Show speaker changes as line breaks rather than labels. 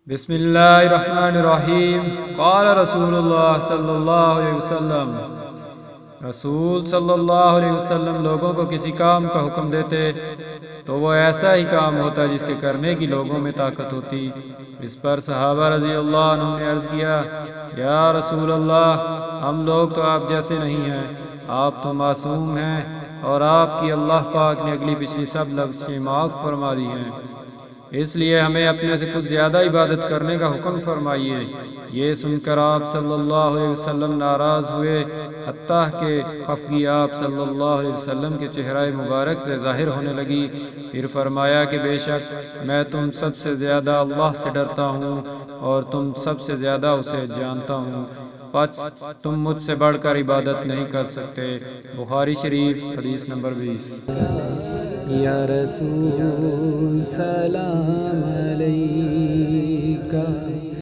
بسم اللہ الرحمن الرحیم۔ قال رسول اللہ صلی اللہ علیہ وسلم، رسول صلی اللہ علیہ وسلم لوگوں کو کسی کام کا حکم دیتے تو وہ ایسا ہی کام ہوتا جس کے کرنے کی لوگوں میں طاقت ہوتی۔ اس پر صحابہ رضی اللہ عنہم نے عرض کیا، یا رسول اللہ، ہم لوگ تو آپ جیسے نہیں ہیں، آپ تو معصوم ہیں اور آپ کی اللہ پاک نے اگلی پچھلی سب لغزشیں معاف فرما دی ہیں، اس لیے ہمیں اپنے سے کچھ زیادہ عبادت کرنے کا حکم فرمائیے۔ یہ سن کر آپ صلی اللہ علیہ وسلم ناراض ہوئے، حتیٰ کہ خفگی آپ صلی اللہ علیہ وسلم کے چہرہ مبارک سے ظاہر ہونے لگی۔ پھر فرمایا کہ بے شک میں تم سب سے زیادہ اللہ سے ڈرتا ہوں اور تم سب سے زیادہ اسے جانتا ہوں، پس تم مجھ سے بڑھ کر عبادت نہیں کر سکتے۔ بخاری شریف حدیث نمبر 20۔
یا رسول سلام علیکہ۔